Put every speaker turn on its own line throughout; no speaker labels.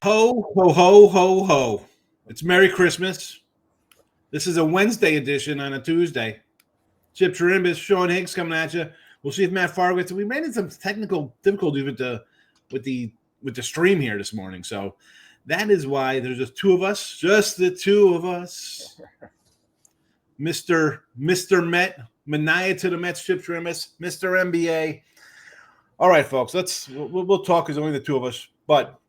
Ho, ho, ho, ho, ho. It's Merry Christmas. This is a Wednesday edition on a Tuesday. Chip Chirimbes, Sean Higgs coming at you. We'll see if Matt Farr gets. We ran into some technical difficulties with the stream here this morning. So that is why there's just the two of us. Mr. Met, Mania to the Mets, Chip Chirimbes, Mr. NBA. All right, folks, we'll talk as only the two of us, but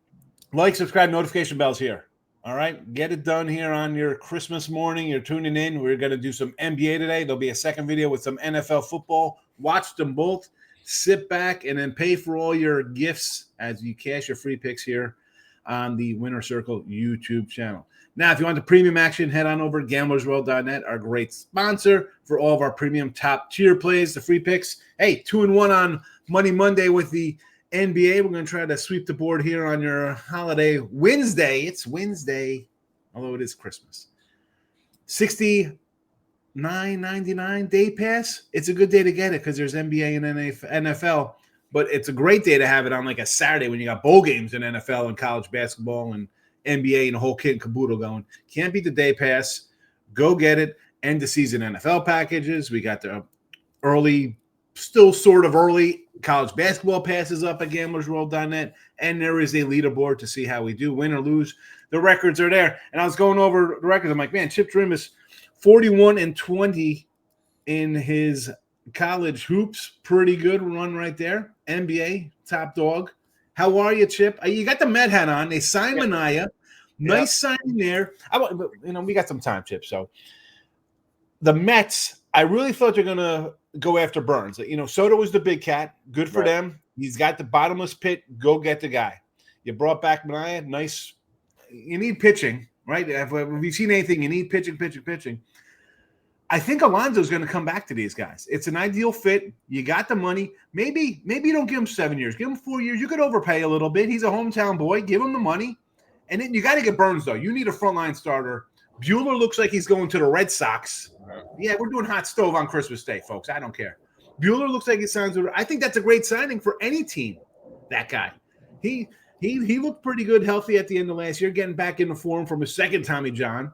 like, subscribe, notification bells here. All right, get it done here on your Christmas morning. You're tuning in. We're going to do some NBA today. There'll be a second video with some NFL football. Watch them both. Sit back and then pay for all your gifts as you cash your free picks here on the Winner Circle YouTube channel. Now, if you want the premium action, head on over to gamblersWORLD.net, our great sponsor for all of our premium top tier plays, the free picks. Hey, 2-1 on Money Monday with the NBA. We're going to try to sweep the board here on your holiday Wednesday. It's Wednesday, although it is Christmas. $69.99 day pass. It's a good day to get it because there's NBA and NFL, but it's a great day to have it on like a Saturday when you got bowl games in NFL and college basketball and NBA and the whole kit and caboodle going. Can't beat the day pass. Go get it. End of season NFL packages. We got the early, still sort of early college basketball passes up at gamblersworld.net, and there is a leaderboard to see how we do, win or lose. The records are there. And I was going over the records. I'm like, man, Chip Chirimbes 41-20 in his college hoops. Pretty good run right there. NBA, top dog. How are you, Chip? You got the Met hat on. They signed Mania. Nice signing there. We got some time, Chip. So the Mets, I really thought they're going to go after Burns. Soto was the big cat. Good for them. He's got the bottomless pit. Go get the guy. You brought back Mania. Nice. You need pitching, right? If we've seen anything, you need pitching. I think Alonso's going to come back to these guys. It's an ideal fit. You got the money. Maybe you don't give him 7 years. Give him 4 years. You could overpay a little bit. He's a hometown boy. Give him the money. And then you got to get Burns, though. You need a frontline starter. Buehler looks like he's going to the Red Sox. Yeah, we're doing hot stove on Christmas Day, folks. I don't care. Buehler looks like he signs with – I think that's a great signing for any team, that guy. He looked pretty good, healthy at the end of last year, getting back into form from his second Tommy John.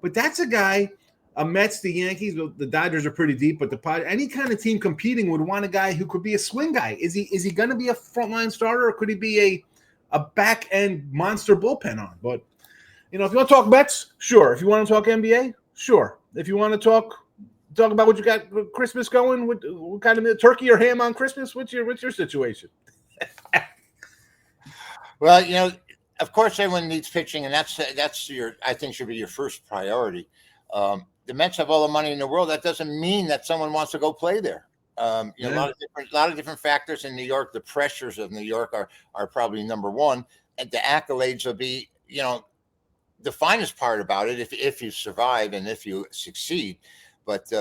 But that's a guy – Mets, the Yankees, the Dodgers are pretty deep, but any kind of team competing would want a guy who could be a swing guy. Is he going to be a frontline starter, or could he be a back end monster bullpen arm? But if you want to talk Mets, sure. If you want to talk NBA, sure. If you want to talk about what you got with Christmas going, what kind of turkey or ham on Christmas? What's your situation?
Well, of course, everyone needs pitching, and that's I think should be your first priority. The Mets have all the money in the world. That doesn't mean that someone wants to go play there. A lot of different factors in New York. The pressures of New York are probably number one, and the accolades will be, the finest part about it if you survive and if you succeed. But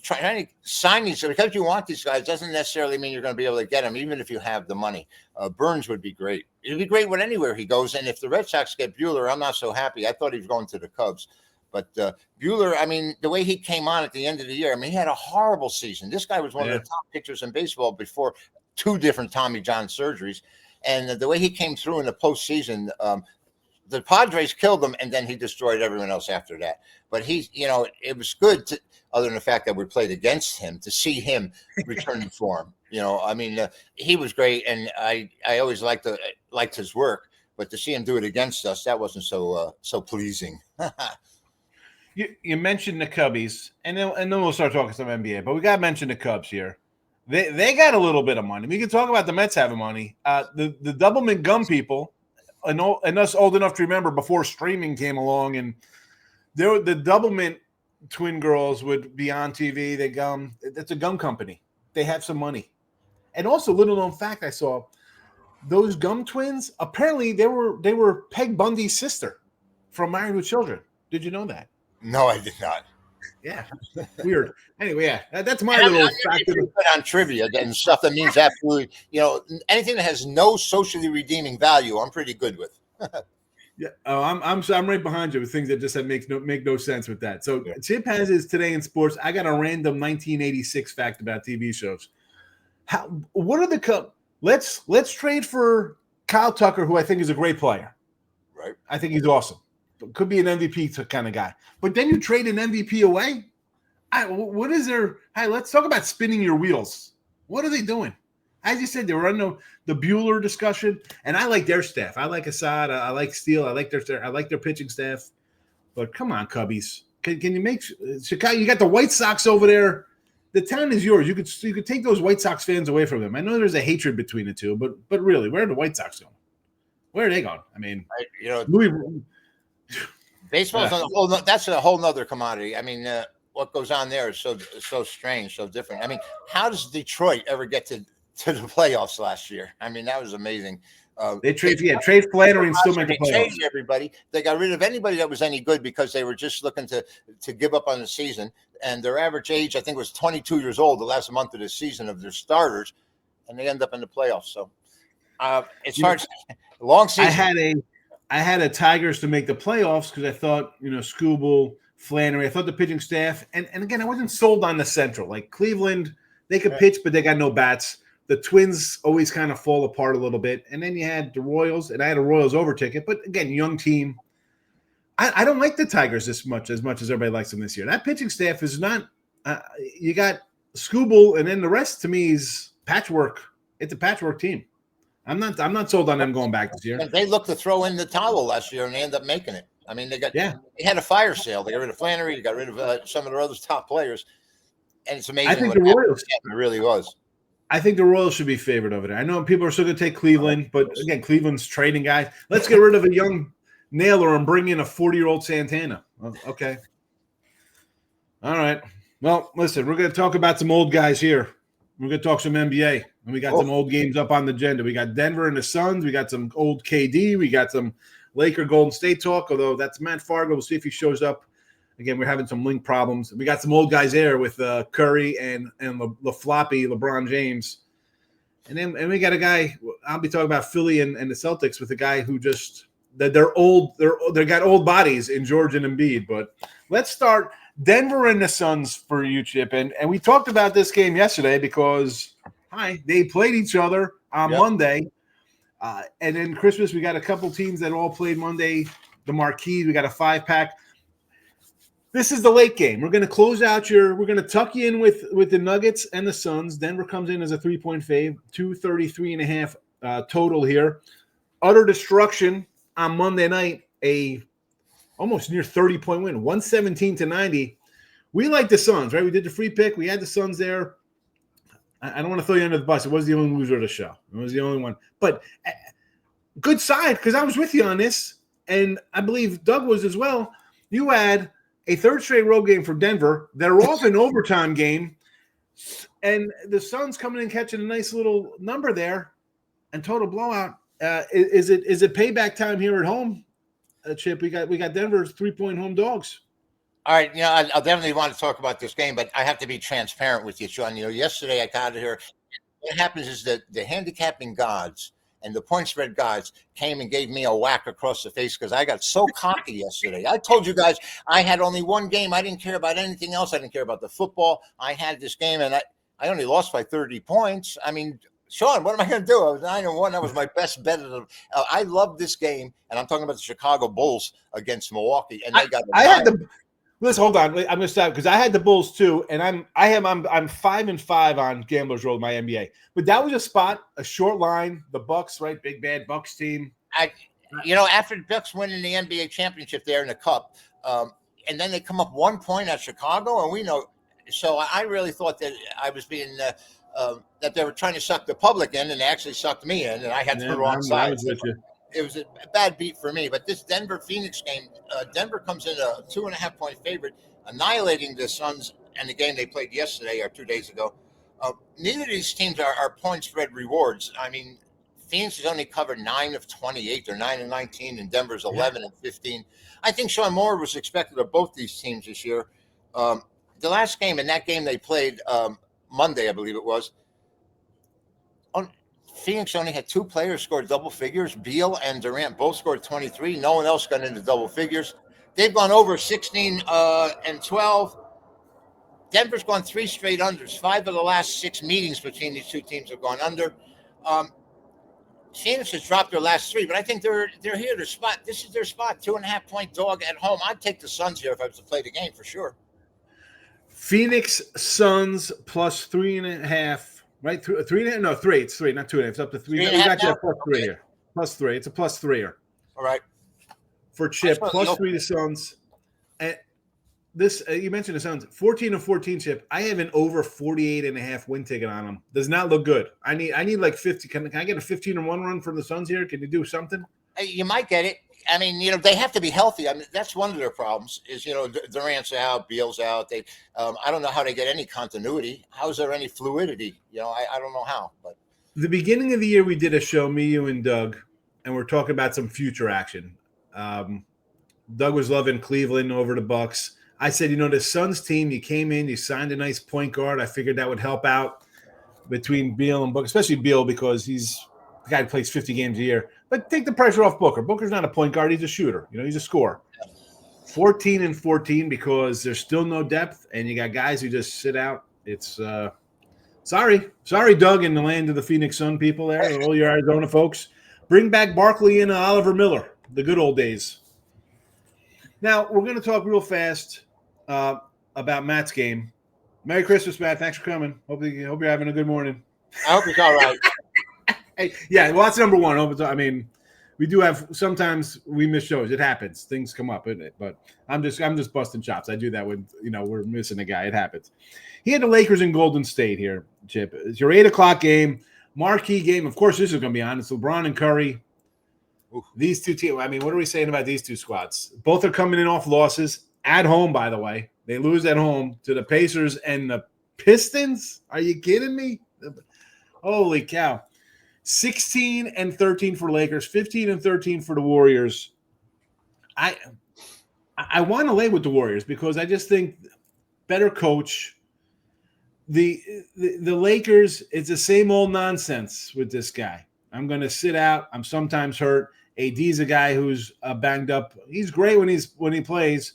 trying to sign these because you want these guys doesn't necessarily mean you're going to be able to get them, even if you have the money. Burns would be great. It'd be great with anywhere he goes. And if the Red Sox get Buehler, I'm not so happy. I thought he was going to the Cubs. But Buehler, the way he came on at the end of the year, he had a horrible season. This guy was one of the top pitchers in baseball before 2 different Tommy John surgeries. And the way he came through in the postseason, the Padres killed him, and then he destroyed everyone else after that. But it was good, other than the fact that we played against him, to see him return to form. He was great, and I always liked his work. But to see him do it against us, that wasn't so pleasing.
You mentioned the Cubbies, and then we'll start talking some NBA. But we got to mention the Cubs here. They got a little bit of money. We can talk about the Mets having money. The Doublemint Gum people, and us old enough to remember before streaming came along, and the Doublemint twin girls would be on TV. It's a gum company. They have some money. And also, little known fact I saw, those gum twins, apparently they were Peg Bundy's sister from Married with Children. Did you know that?
No, I did not.
Yeah, weird. Anyway, that's my little fact
on trivia and stuff that means absolutely, anything that has no socially redeeming value, I'm pretty good with.
Yeah, I'm right behind you with things that just make no sense with that. So Chip has his Today in Sports. I got a random 1986 fact about TV shows. What are the Let's trade for Kyle Tucker, who I think is a great player.
Right.
I think he's awesome. Could be an MVP kind of guy. But then you trade an MVP away. What is there? Hey, let's talk about spinning your wheels. What are they doing? As you said, they were on the Bueller discussion, and I like their staff. I like Assad. I like Steele. I like their pitching staff. But come on, Cubbies. Can you make Chicago? You got the White Sox over there. The town is yours. You could take those White Sox fans away from them. I know there's a hatred between the two, but really, where are the White Sox going? Where are they going? I mean,
baseball's that's a whole nother commodity. I mean, what goes on there is so strange, so different. I mean, how does Detroit ever get to the playoffs last year? I mean, that was amazing.
They trade Flannery and still make the playoffs. They traded
everybody. They got rid of anybody that was any good because they were just looking to give up on the season. And their average age, I think, was 22 years old the last month of the season of their starters, and they end up in the playoffs. So it's hard. Long season.
I had a Tigers to make the playoffs because I thought, Skubal, Flannery. I thought the pitching staff, and again, I wasn't sold on the Central. Like Cleveland, they could pitch, but they got no bats. The Twins always kind of fall apart a little bit. And then you had the Royals, and I had a Royals over ticket. But again, young team. I don't like the Tigers as much as everybody likes them this year. That pitching staff is not you got Skubal, and then the rest to me is patchwork. It's a patchwork team. I'm not sold on them going back this year.
They looked to throw in the towel last year, and they ended up making it. I mean, they had a fire sale. They got rid of Flannery. They got rid of some of their other top players. And it's amazing.
I think the Royals.
It really was.
I think the Royals should be favored over there. I know people are still going to take Cleveland, but again, Cleveland's trading guys. Let's get rid of a young Naylor and bring in a 40-year-old Santana. Okay. All right. Well, listen, we're going to talk about some old guys here. We're going to talk some NBA. And we got some old games up on the agenda. We got Denver and the Suns. We got some old KD. We got some Laker Golden State talk, although that's Matt Fargo. We'll see if he shows up. Again, we're having some link problems. We got some old guys there with Curry and the floppy LeBron James. And we got a guy, I'll be talking about Philly and the Celtics with a guy who just – they're old. They got old bodies in George and Embiid. But let's start Denver and the Suns for you, Chip. And we talked about this game yesterday because they played each other on Monday. And then Christmas, we got a couple teams that all played Monday. The Marquis, we got a 5-pack. This is the late game. We're going to close out we're going to tuck you in with the Nuggets and the Suns. Denver comes in as a 3-point fave, 233.5 total here. Utter destruction on Monday night, a almost near 30-point win, 117-90. We like the Suns, right? We did the free pick. We had the Suns there. I don't want to throw you under the bus. It was the only loser of the show. It was the only one. But good side, because I was with you on this, and I believe Doug was as well. You had a third straight road game for Denver. They're off an overtime game, and the Suns coming in catching a nice little number there, and total blowout. Is it payback time here at home, Chip? We got Denver's 3-point home dogs.
All right, I'll definitely want to talk about this game, but I have to be transparent with you, Sean. Yesterday I got here. What happens is that the handicapping gods and the point spread gods came and gave me a whack across the face because I got so cocky yesterday. I told you guys I had only one game. I didn't care about anything else. I didn't care about the football. I had this game, and I only lost by 30 points. I mean, Sean, what am I going to do? I was 9-1. That was my best bet. I love this game, and I'm talking about the Chicago Bulls against Milwaukee, and they got.
Listen, hold on. I'm going to stop because I had the Bulls too, and I'm 5-5 on gamblersWORLD, my NBA. But that was a spot, a short line. The Bucks, right? Big bad Bucks team.
After the Bucks winning the NBA championship there in the Cup, and then they come up 1 point at Chicago, and we know. So I really thought that I was being that they were trying to suck the public in, and they actually sucked me in, and I had the wrong side. It was a bad beat for me. But this Denver-Phoenix game, Denver comes in a 2.5-point favorite, annihilating the Suns and the game they played yesterday or 2 days ago. Neither of these teams are point spread rewards. I mean, Phoenix has only covered 9 of 28. They're 9 and 19, and Denver's 11 and 15. I think Sean Moore was expected of both these teams this year. The last game, in that game they played Monday, I believe it was, Phoenix only had 2 players score double figures. Beal and Durant both scored 23. No one else got into double figures. They've gone over 16 and 12. Denver's gone 3 straight unders. 5 of the last 6 meetings between these two teams have gone under. Phoenix has dropped their last 3, but I think they're here to spot. This is their spot. 2.5-point dog at home. I'd take the Suns here if I was to play the game for sure.
Phoenix Suns plus 3.5. Right? 3.5? No, 3. It's 3, not 2.5. It's up to 3. We got you at plus 3 here. Plus 3. It's a plus 3er.
All right.
For Chip, plus 3 to Suns. And this you mentioned the Suns, 14-14, Chip. I have an over 48.5 win ticket on them. Does not look good. I need like 50. Can I get a 15-1 run from the Suns here? Can you do something?
You might get it. I mean, they have to be healthy. I mean, that's one of their problems is, Durant's out, Beal's out. I don't know how they get any continuity. How is there any fluidity? I don't know how. But
the beginning of the year, we did a show, me, you, and Doug, and we're talking about some future action. Doug was loving Cleveland over the Bucks. I said, the Suns team, you came in, you signed a nice point guard. I figured that would help out between Beal and Booker, especially Beal because he's the guy who plays 50 games a year. But take the pressure off Booker. Booker's not a point guard. He's a shooter. He's a scorer. 14-14 because there's still no depth, and you got guys who just sit out. It's sorry, Doug, in the land of the Phoenix Sun people there, all your Arizona folks. Bring back Barkley and Oliver Miller, the good old days. Now, we're going to talk real fast about Matt's game. Merry Christmas, Matt. Thanks for coming. Hope you're having a good morning.
I hope it's all right.
Hey, yeah, well, that's number one. I mean, we do have sometimes we miss shows. It happens. Things come up, isn't it? But I'm just busting chops. I do that when we're missing a guy. It happens. He had the Lakers in Golden State here, Chip. It's your 8:00 game, marquee game. Of course, this is going to be on. It's LeBron and Curry. Ooh. These two teams. I mean, what are we saying about these two squads? Both are coming in off losses at home. By the way, they lose at home to the Pacers and the Pistons. Are you kidding me? Holy cow! 16-13 for Lakers, 15-13 for the Warriors. I want to lay with the Warriors because I just think better coach. The Lakers, it's the same old nonsense with this guy. I'm going to sit out. I'm sometimes hurt. AD's a guy who's banged up. He's great when he plays.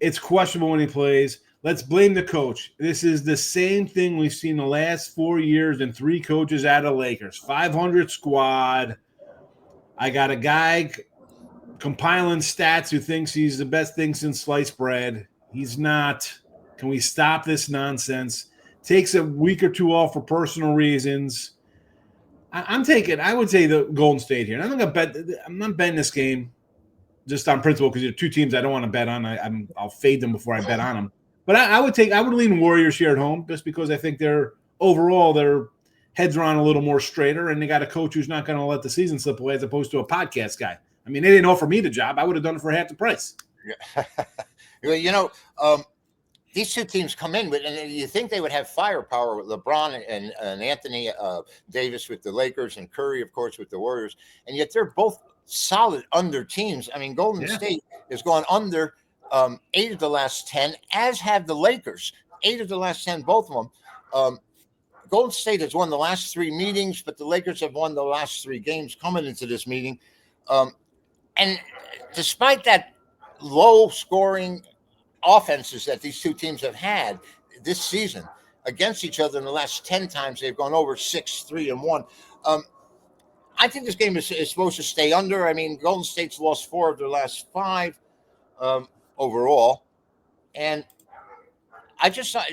It's questionable when he plays. Let's blame the coach. This is the same thing we've seen the last 4 years and 3 coaches out of Lakers. 500 squad. I got a guy compiling stats who thinks he's the best thing since sliced bread. He's not. Can we stop this nonsense? Takes a week or 2 off for personal reasons. I would say the Golden State here. And I'm not betting this game just on principle because there are 2 teams I don't want to bet on. I'll fade them before I bet on them. But I would lean Warriors here at home just because I think their heads are on a little more straighter and they got a coach who's not going to let the season slip away as opposed to a podcast guy. I mean, they didn't offer me the job. I would have done it for half the price.
These 2 teams come in with, and you think they would have firepower with LeBron and Anthony Davis with the Lakers and Curry, of course, with the Warriors. And yet they're both solid under teams. I mean, Golden State has gone under 8 of the last 10, as have the Lakers. 8 of the last 10, both of them. Golden State has won the last 3 meetings, but the Lakers have won the last 3 games coming into this meeting. And despite that low-scoring offenses that these 2 teams have had this season against each other in the last 10 times, they've gone over 6-3-1. I think this game is supposed to stay under. I mean, Golden State's lost 4 of their last 5. Overall, and I just thought,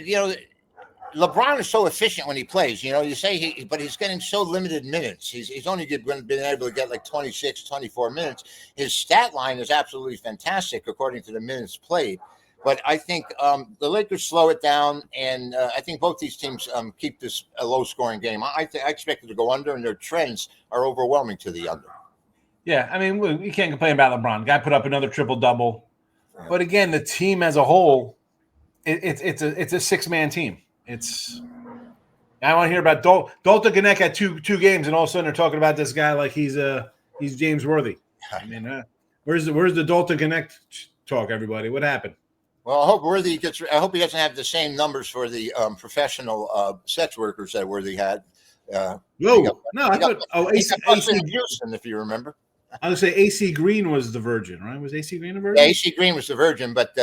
LeBron is so efficient when he plays. You say but he's getting so limited minutes. He's only been able to get like 26, 24 minutes. His stat line is absolutely fantastic according to the minutes played. But I think the Lakers slow it down, and I think both these teams keep this a low-scoring game. I expect it to go under, and their trends are overwhelming to the under.
Yeah, I mean, we can't complain about LeBron. Guy put up another triple-double. But again, the team as a whole, it's a 6-man team. I want to hear about Dalton Gannett had two games, and all of a sudden they're talking about this guy like he's James Worthy. I mean, where's the Dalton Gannett talk? Everybody, what happened?
Well, I hope he doesn't have the same numbers for the professional sex workers that Worthy had. AC Houston, if you remember.
I would say AC Green was the virgin, right? Was AC Green a virgin?
Yeah, AC Green was the virgin, but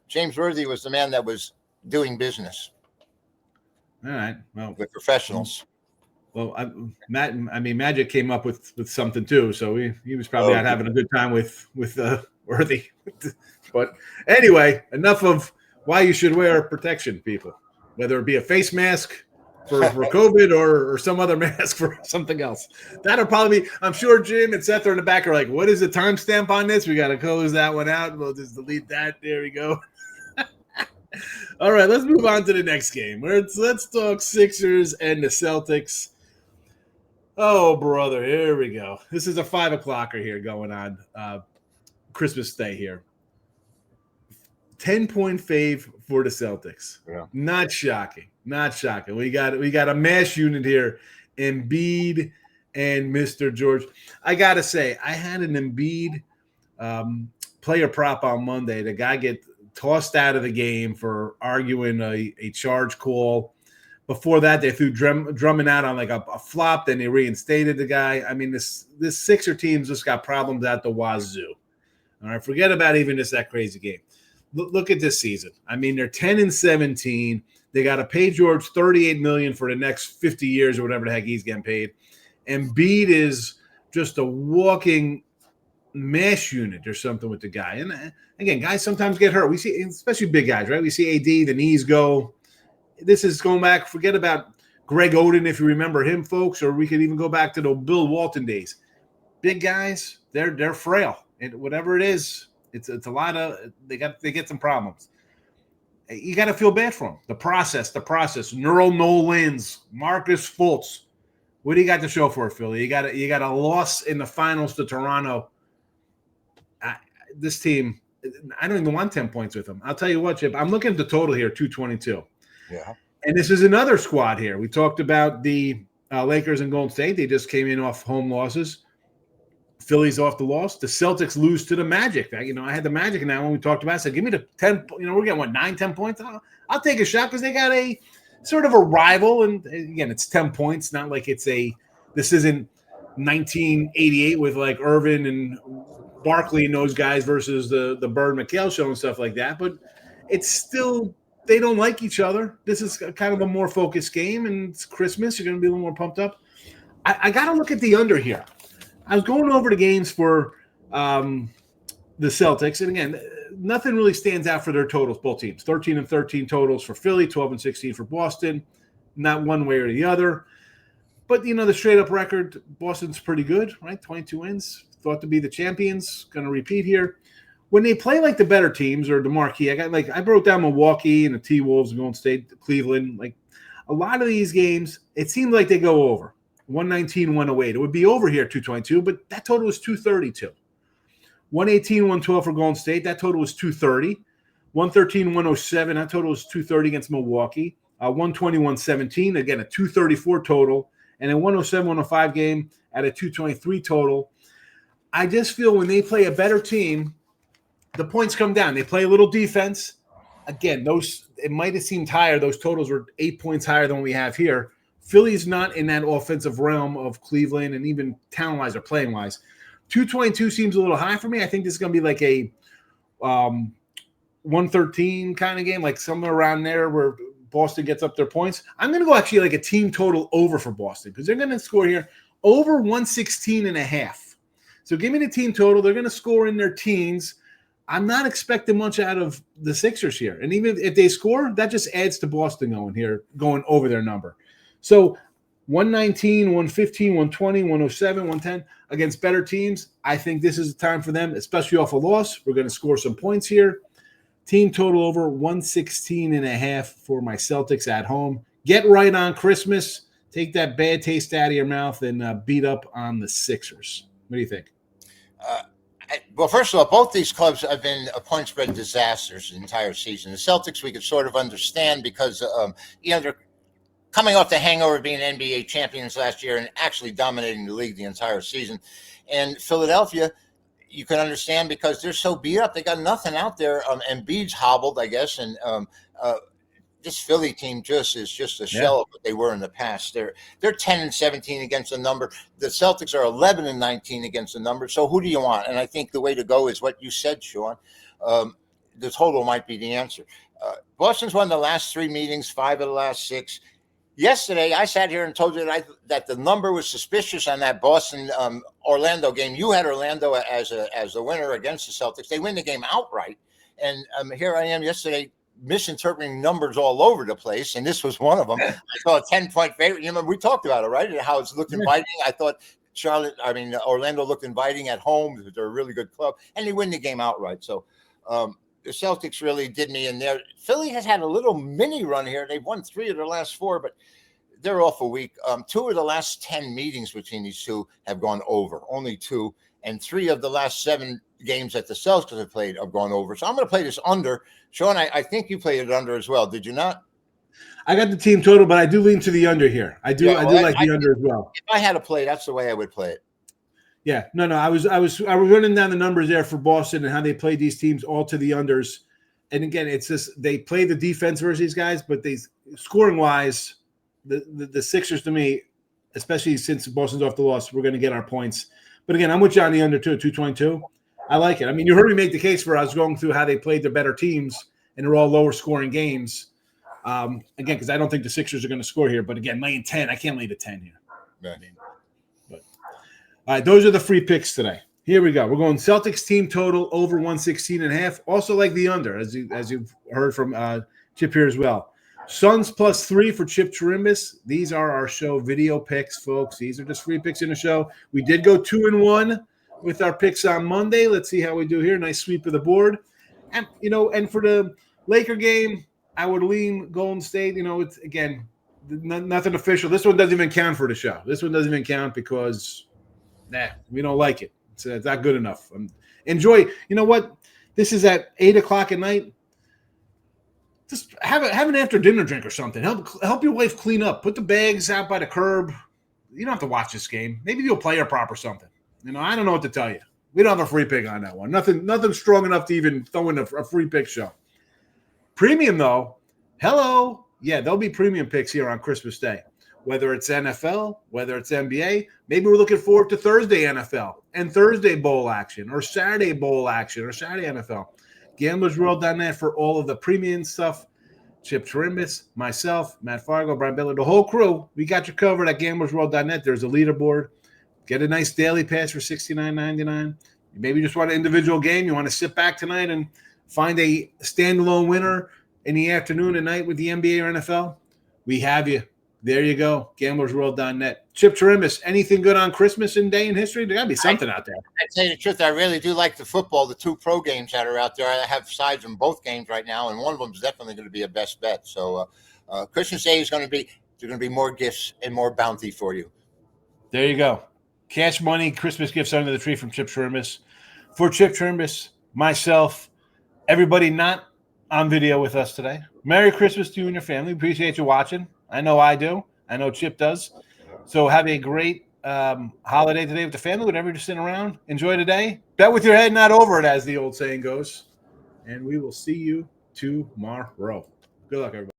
James Worthy was the man that was doing business.
All right. Well,
with professionals.
Well, Magic came up with something too, so he was probably out having a good time with Worthy. But anyway, enough of why you should wear protection, people, whether it be a face mask for COVID or some other mask for something else. That'll probably be, I'm sure Jim and Seth are in the back are like, what is the timestamp on this? We got to close that one out. We'll just delete that. There we go. All right, let's move on to the next game. Let's talk Sixers and the Celtics. Oh, brother, here we go. This is a 5 o'clocker here going on Christmas Day here. 10-point fave for the Celtics.
Yeah.
Not shocking. We got a mash unit here, Embiid and Mr. George. I gotta say, I had an Embiid player prop on Monday. The guy get tossed out of the game for arguing a charge call. Before that, they threw Drummond out on like a flop. Then they reinstated the guy. I mean, this Sixer team's just got problems at the wazoo. All right, forget about even just that crazy game. Look at this season. I mean, they're 10-17. They got to pay George $38 million for the next 50 years or whatever the heck he's getting paid. Embiid is just a walking mesh unit or something with the guy. And again, guys sometimes get hurt. We see, especially big guys, right? We see AD, the knees go. This is going back. Forget about Greg Oden, if you remember him, folks, or we could even go back to the Bill Walton days. Big guys, they're frail, and whatever it is, it's a lot of they get some problems. You got to feel bad for them. The process. Neural Nolans, Marcus Fultz. What do you got to show for it, Philly? You got a loss in the finals to Toronto. This team, I don't even want 10 points with them. I'll tell you what, Chip. I'm looking at the total here, 222.
Yeah.
And this is another squad here. We talked about the Lakers and Golden State. They just came in off home losses. Philly's off the loss. The Celtics lose to the Magic. I had the Magic now when we talked about it. I said, give me the 10. We're getting, 9-10 points? I'll take a shot because they got a sort of a rival. And, again, it's 10 points. Not like this isn't 1988 with, like, Irvin and Barkley and those guys versus the Bird McHale show and stuff like that. But it's still – they don't like each other. This is kind of a more focused game, and it's Christmas. You're going to be a little more pumped up. I got to look at the under here. I was going over the games for the Celtics, and again, nothing really stands out for their totals, both teams. 13-13 totals for Philly, 12-16 for Boston. Not one way or the other. But, the straight-up record, Boston's pretty good, right? 22 wins. Thought to be the champions. Going to repeat here. When they play like the better teams or the marquee, I broke down Milwaukee and the T-Wolves and Golden State, Cleveland. Like a lot of these games, it seems like they go over 119, 108. It would be over here 222, but that total was 232. 118, 112 for Golden State. That total was 230. 113, 107. That total was 230 against Milwaukee. 120, 117. Again, a 234 total. And a 107, 105 game at a 223 total. I just feel when they play a better team, the points come down. They play a little defense. Again, it might have seemed higher. Those totals were 8 points higher than we have here. Philly's not in that offensive realm of Cleveland and even talent-wise or playing-wise. 222 seems a little high for me. I think this is going to be like a 113 kind of game, like somewhere around there where Boston gets up their points. I'm going to go actually like a team total over for Boston because they're going to score here over 116.5. So give me the team total. They're going to score in their teens. I'm not expecting much out of the Sixers here. And even if they score, that just adds to Boston going over their number. So 119, 115, 120, 107, 110 against better teams. I think this is the time for them, especially off a loss. We're going to score some points here. Team total over 116.5 for my Celtics at home. Get right on Christmas. Take that bad taste out of your mouth and beat up on the Sixers. What do you think?
Well, first of all, both these clubs have been point spread disasters the entire season. The Celtics we could sort of understand because, they're coming off the hangover of being NBA champions last year and actually dominating the league the entire season. And Philadelphia, you can understand because they're so beat up. They got nothing out there. Embiid's hobbled, I guess, and this Philly team is just a shell of what they were in the past. They're 10-17 against the number. The Celtics are 11-19 against the number. So who do you want? And I think the way to go is what you said, Sean. The total might be the answer. Boston's won the last 3 meetings, 5 of the last 6. yesterday I sat here and told you that the number was suspicious on that Boston Orlando game. You had Orlando as the winner against the Celtics. They win the game outright, and here I am yesterday misinterpreting numbers all over the place, and this was one of them. I saw a 10-point favorite. You know, we talked about it, right? How it's looked inviting. I thought Orlando looked inviting at home. They're a really good club, and they win the game outright. So the Celtics really did me in there. Philly has had a little mini run here. They've won 3 of their last 4, but they're off a week. 2 of the last 10 meetings between these two have gone over, only 2, and 3 of the last 7 games that the Celtics have played have gone over. So I'm going to play this under. Sean, I think you played it under as well. Did you not?
I got the team total, but I do lean to the under here. I do like the under as well.
If I had to play, that's the way I would play it.
Yeah, no. I was running down the numbers there for Boston and how they played these teams all to the unders. And again, it's just they play the defense versus these guys, but they scoring wise, the Sixers to me, especially since Boston's off the loss, we're going to get our points. But again, I'm with you on the under too, 222. I like it. I mean, you heard me make the case for us going through how they played the better teams, and they're all lower scoring games. Again, because I don't think the Sixers are going to score here. But again, laying 10, I can't lay the 10 here.
Right.
But all right, those are the free picks today. Here we go. We're going Celtics team total over 116.5. Also like the under, as you've heard from Chip here as well. Suns +3 for Chip Chirimbes. These are our show video picks, folks. These are just free picks in the show. We did go 2-1 with our picks on Monday. Let's see how we do here. Nice sweep of the board. And and for the Laker game, I would lean Golden State. It's again nothing official. This one doesn't even count for the show. This one doesn't even count because we don't like it. It's not good enough. Enjoy. You know what? This is at 8:00 at night. Just have an after dinner drink or something. Help your wife clean up. Put the bags out by the curb. You don't have to watch this game. Maybe do a player prop or something. I don't know what to tell you. We don't have a free pick on that one. Nothing strong enough to even throw in a free pick show. Premium though, hello. Yeah, there'll be premium picks here on Christmas Day. Whether it's NFL, whether it's NBA, maybe we're looking forward to Thursday NFL and Thursday bowl action or Saturday bowl action or Saturday NFL. gamblersworld.net for all of the premium stuff. Chip Chirimbes, myself, Matt Fargo, Brian Butler, the whole crew. We got you covered at gamblersworld.net. There's a leaderboard. Get a nice daily pass for $69.99. Maybe you just want an individual game. You want to sit back tonight and find a standalone winner in the afternoon and night with the NBA or NFL. We have you. There you go. gamblersworld.net. Chip Chirimbes, anything good on Christmas and Day in History? There got to be something out there.
I tell you the truth, I really do like the football, the 2 pro games that are out there. I have sides in both games right now, and one of them is definitely going to be a best bet. So Christmas Day is going to be more gifts and more bounty for you.
There you go. Cash money, Christmas gifts under the tree from Chip Chirimbes. For Chip Chirimbes, myself, everybody not on video with us today, Merry Christmas to you and your family. Appreciate you watching. I know I do. I know Chip does. So have a great holiday today with the family, whatever you're just sitting around. Enjoy the day. Bet with your head, not over it, as the old saying goes. And we will see you tomorrow. Good luck, everybody.